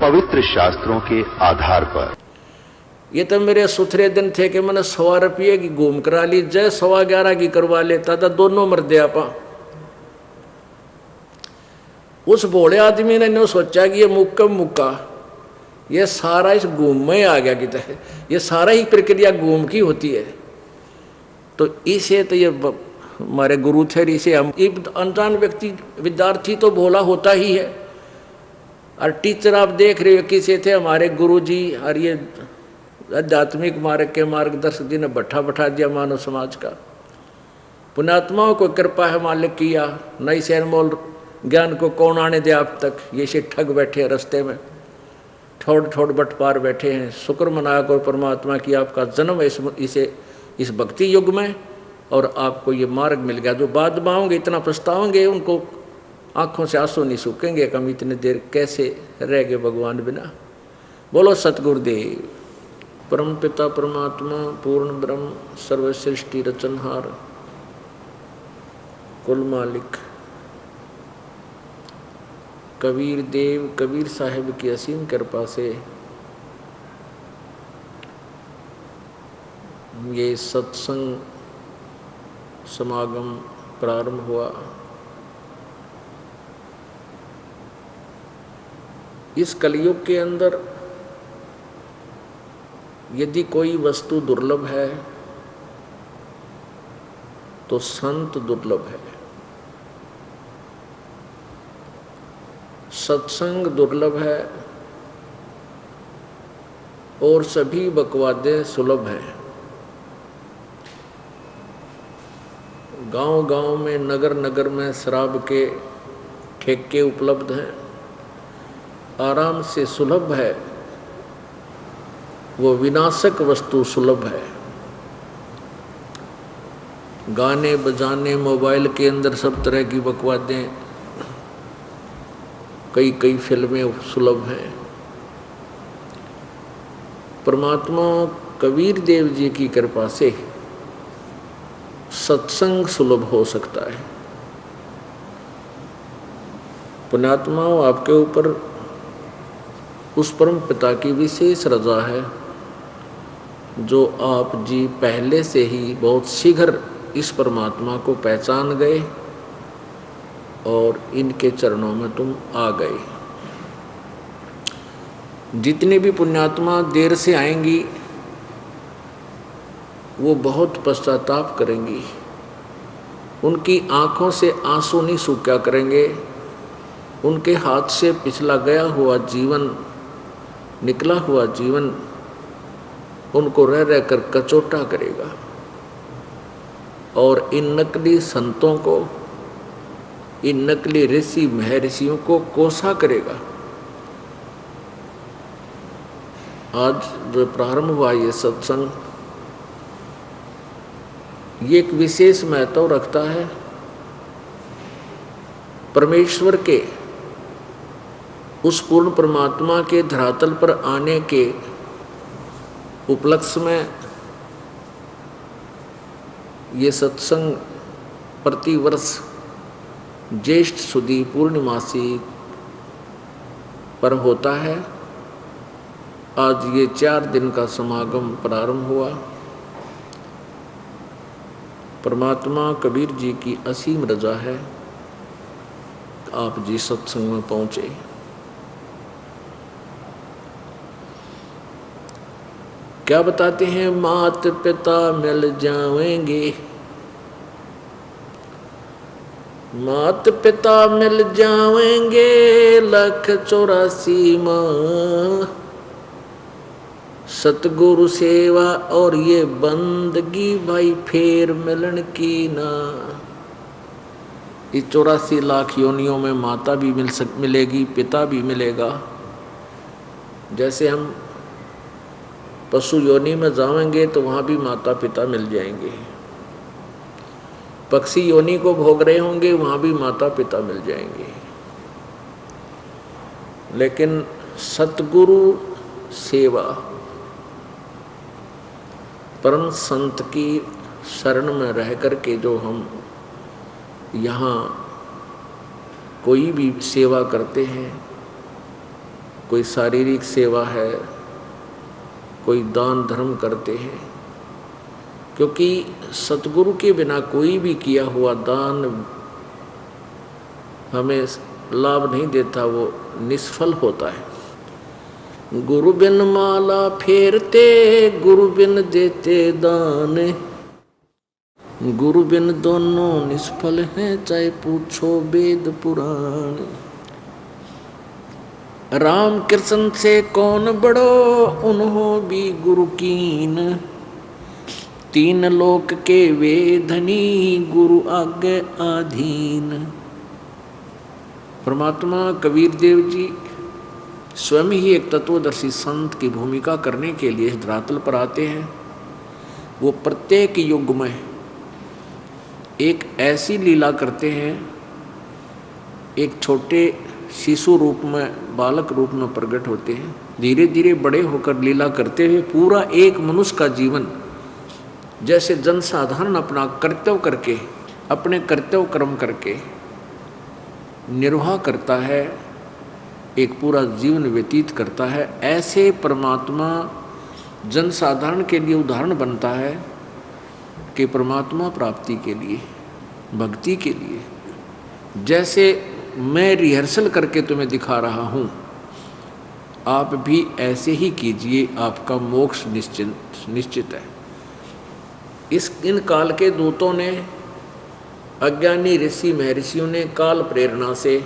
पवित्र शास्त्रों के आधार पर। ये तो मेरे सुथरे दिन थे कि मैंने 100 रुपये की घूम करा ली, जय 11.25 की करवा लेता था, दोनों मर दे आपा। उस भोले आदमी ने नो सोचा कि ये मुक्का ये सारा इस घूम में आ गया कि ये सारा ही प्रक्रिया घूम की होती है। तो इसे तो ये हमारे गुरु थे, इसे हम अनजान व्यक्ति विद्यार्थी तो भोला होता ही है। और टीचर आप देख रहे हो किसे थे, हमारे गुरु जी। और ये आध्यात्मिक मार्ग के मार्गदर्शक जी ने बैठा दिया मानव समाज का। पुण्यात्माओं को कृपा है मालिक किया, नई से अनमोल ज्ञान को कौन आने दे आप तक। ये से ठग बैठे हैं रास्ते में, ठोड़ बट पार बैठे हैं। शुक्र मना करो परमात्मा की आपका जन्म इस भक्ति युग में, और आपको ये मार्ग मिल गया। जो बाद में आओगे इतना पछताओगे, उनको आँखों से आंसू नहीं सूखेंगे कि हम इतनी देर कैसे रह गए भगवान बिना। बोलो सतगुरुदेव। परम पिता परमात्मा पूर्ण ब्रह्म सर्व सृष्टि रचनहार कुल मालिक कबीर देव कबीर साहिब की असीम कृपा से ये सत्संग समागम प्रारंभ हुआ। इस कलयुग के अंदर यदि कोई वस्तु दुर्लभ है तो संत दुर्लभ है, सत्संग दुर्लभ है, और सभी बकवादे सुलभ हैं। गांव-गांव में नगर नगर में शराब के ठेके उपलब्ध हैं, आराम से सुलभ है। वो विनाशक वस्तु सुलभ है। गाने बजाने मोबाइल के अंदर सब तरह की बकवादें, कई फिल्में सुलभ हैं। परमात्मा कबीर देव जी की कृपा से सत्संग सुलभ हो सकता है। पुण्यात्माओं, आपके ऊपर उस परम पिता की विशेष रजा है जो आप जी पहले से ही बहुत शीघ्र इस परमात्मा को पहचान गए और इनके चरणों में तुम आ गए। जितनी भी पुण्यात्मा देर से आएंगी वो बहुत पश्चाताप करेंगी, उनकी आंखों से आंसू नहीं सूखा करेंगे, उनके हाथ से पिछला गया हुआ जीवन, निकला हुआ जीवन उनको रह रह कर कचोटा करेगा और इन नकली संतों को, इन नकली ऋषि महर्षियों को कोसा करेगा। आज जो प्रारंभ हुआ ये सत्संग, ये एक विशेष महत्व रखता है। परमेश्वर के उस पूर्ण परमात्मा के धरातल पर आने के उपलक्ष्य में ये सत्संग प्रतिवर्ष ज्येष्ठ सुदी पूर्णिमासी पर होता है। आज ये 4 दिन का समागम प्रारंभ हुआ। परमात्मा कबीर जी की असीम रजा है आप जी सत्संग में पहुँचे। क्या बताते हैं, मात पिता मिल जाएंगे, मात पिता मिल जाएंगे 184 माँ, सतगुरु सेवा और ये बंदगी भाई फेर मिलन की ना। इस 84 लाख योनियों में माता भी मिलेगी, पिता भी मिलेगा। जैसे हम पशु योनि में जाएंगे तो वहाँ भी माता पिता मिल जाएंगे, पक्षी योनि को भोग रहे होंगे वहाँ भी माता पिता मिल जाएंगे। लेकिन सतगुरु सेवा, परम संत की शरण में रह कर के जो हम यहाँ कोई भी सेवा करते हैं, कोई शारीरिक सेवा है, कोई दान धर्म करते हैं, क्योंकि सतगुरु के बिना कोई भी किया हुआ दान हमें लाभ नहीं देता, वो निष्फल होता है। गुरु बिन माला फेरते, गुरु बिन देते दान, गुरु बिन दोनों निष्फल हैं, चाहे पूछो वेद पुराण। राम कृष्ण से कौन बड़ो, उन्हों भी गुरु कीन, तीन लोक के वे धनी, गुरु आगे आधीन। परमात्मा कबीर देव जी स्वयं ही एक तत्वदर्शी संत की भूमिका करने के लिए इस धरातल पर आते हैं। वो प्रत्येक युग में एक ऐसी लीला करते हैं, एक छोटे शिशु रूप में, बालक रूप में प्रकट होते हैं, धीरे धीरे बड़े होकर लीला करते हुए पूरा एक मनुष्य का जीवन जैसे जनसाधारण अपना कर्तव्य करके, अपने कर्तव्य कर्म करके निर्वाह करता है, एक पूरा जीवन व्यतीत करता है, ऐसे परमात्मा जनसाधारण के लिए उदाहरण बनता है कि परमात्मा प्राप्ति के लिए, भक्ति के लिए, जैसे मैं रिहर्सल करके तुम्हें दिखा रहा हूँ, आप भी ऐसे ही कीजिए, आपका मोक्ष निश्चित है। इन काल के दूतों ने, अज्ञानी ऋषि महर्षियों ने काल प्रेरणा से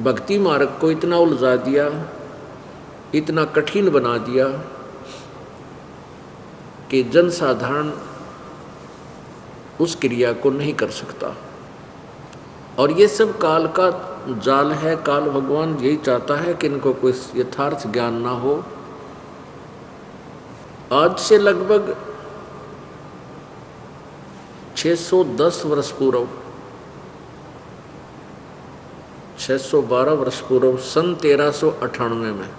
भक्ति मार्ग को इतना उलझा दिया, इतना कठिन बना दिया कि जनसाधारण उस क्रिया को नहीं कर सकता। और ये सब काल का जाल है। काल भगवान यही चाहता है कि इनको कोई यथार्थ ज्ञान ना हो। आज से लगभग 610 वर्ष पूर्व, 612 वर्ष पूर्व, सन 1398 में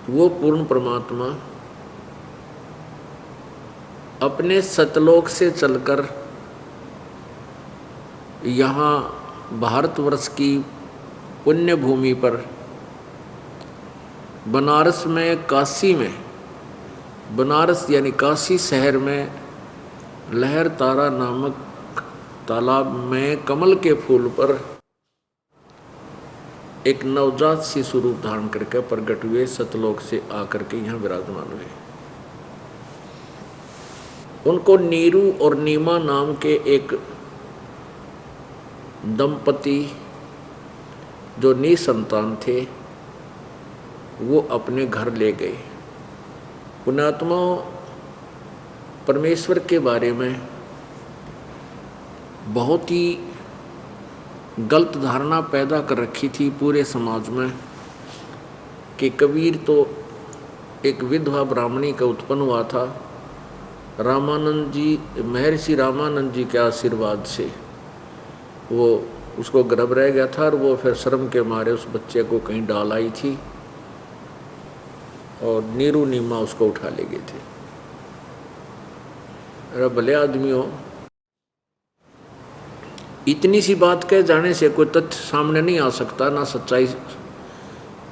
वो पूर्ण परमात्मा अपने सतलोक से चलकर यहाँ भारतवर्ष की पुण्य भूमि पर बनारस में, काशी में, बनारस यानी काशी शहर में लहर तारा नामक तालाब में कमल के फूल पर एक नवजात शिशु रूप धारण करके प्रकट हुए, सतलोक से आकर के यहाँ विराजमान हुए। उनको नीरू और नीमा नाम के एक दंपति जो निसंतान थे, वो अपने घर ले गए। पुण्यात्मा परमेश्वर के बारे में बहुत ही गलत धारणा पैदा कर रखी थी पूरे समाज में कि कबीर तो एक विधवा ब्राह्मणी का उत्पन्न हुआ था। रामानंद जी, महर्षि रामानंद जी के आशीर्वाद से वो उसको गर्भ रह गया था और वो फिर शर्म के मारे उस बच्चे को कहीं डाल आई थी और नीरू नीमा उसको उठा ले गए थे। अरे भले आदमियों, इतनी सी बात कह जाने से कोई तथ्य सामने नहीं आ सकता, ना सच्चाई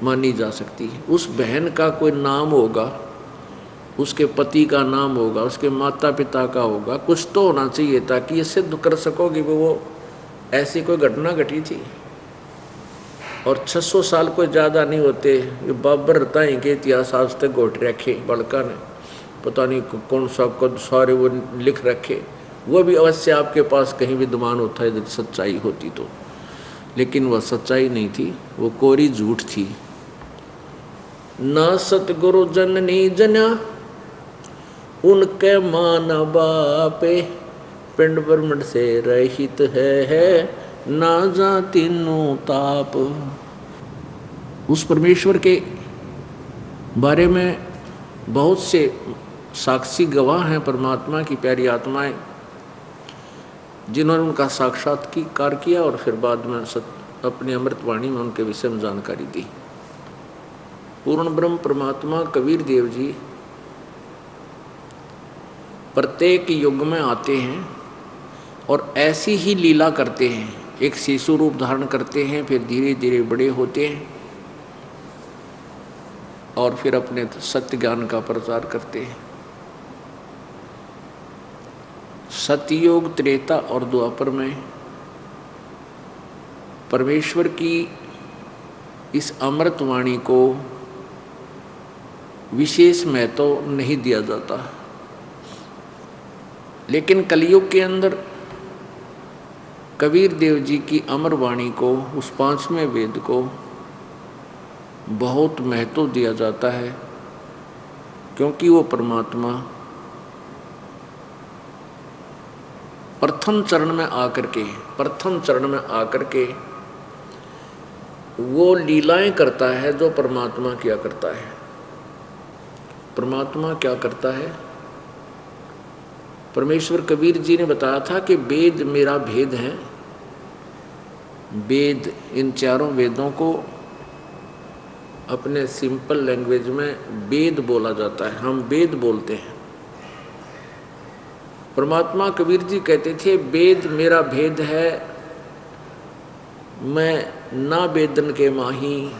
मानी जा सकती है। उस बहन का कोई नाम होगा, उसके पति का नाम होगा, उसके माता पिता का होगा, कुछ तो होना चाहिए ताकि ये सिद्ध कर सको कि वो ऐसी कोई घटना घटी थी। और 600 साल कोई ज़्यादा नहीं होते। ये बाबर रताई के इतिहास आज तक घोट रखे बड़का ने, पता नहीं कौन सा कद सारे वो लिख रखे। वो भी अवश्य आपके पास कहीं विद्यमान होता है यदि सच्चाई होती तो, लेकिन वह सच्चाई नहीं थी, वो कोरी झूठ थी। ना सतगुरु जननी जना उनके मान बापे, पिंड ब्रह्मंड से रहित है ना जाति नो ताप। उस परमेश्वर के बारे में बहुत से साक्षी गवाह हैं, परमात्मा की प्यारी आत्माएं, जिन्होंने उनका साक्षात्कार किया और फिर बाद में अपनी अमृतवाणी में उनके विषय में जानकारी दी। पूर्ण ब्रह्म परमात्मा कबीर देव जी प्रत्येक युग में आते हैं और ऐसी ही लीला करते हैं एक शिशु रूप धारण करते हैं, फिर धीरे धीरे बड़े होते हैं और फिर अपने सत्य ज्ञान का प्रचार करते हैं। सतयुग, त्रेता और द्वापर में परमेश्वर की इस अमृत वाणी को विशेष महत्व नहीं दिया जाता, लेकिन कलयुग के अंदर कबीर देव जी की अमर वाणी को, उस 5वें वेद को बहुत महत्व दिया जाता है, क्योंकि वो परमात्मा प्रथम चरण में आकर के वो लीलाएं करता है जो परमात्मा क्या करता है। परमात्मा क्या करता है? परमेश्वर कबीर जी ने बताया था कि वेद मेरा भेद है। वेद, इन चारों वेदों को अपने सिंपल लैंग्वेज में वेद बोला जाता है, हम वेद बोलते हैं। परमात्मा कबीर जी कहते थे वेद मेरा भेद है, मैं ना वेदन के माही,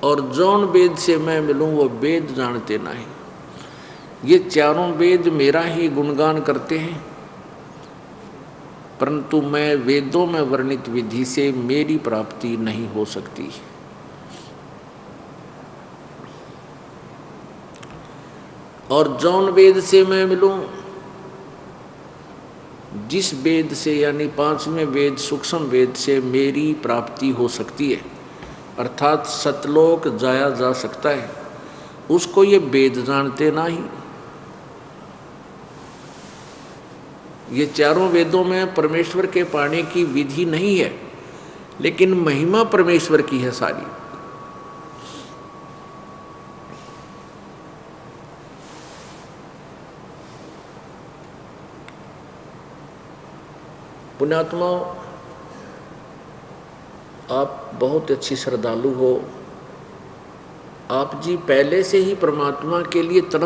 और जौन वेद से मैं मिलूं वो वेद जानते नहीं। ये चारों वेद मेरा ही गुणगान करते हैं, परंतु मैं वेदों में वर्णित विधि से मेरी प्राप्ति नहीं हो सकती। और जौन वेद से मैं मिलूं, जिस वेद से यानी 5वें वेद सूक्ष्म वेद से मेरी प्राप्ति हो सकती है, अर्थात सतलोक जाया जा सकता है, उसको ये वेद जानते नहीं। ये चारों वेदों में परमेश्वर के पाने की विधि नहीं है, लेकिन महिमा परमेश्वर की है सारी। पुण्यात्माओं, आप बहुत अच्छी श्रद्धालु हो। आप जी पहले से ही परमात्मा के लिए तरफ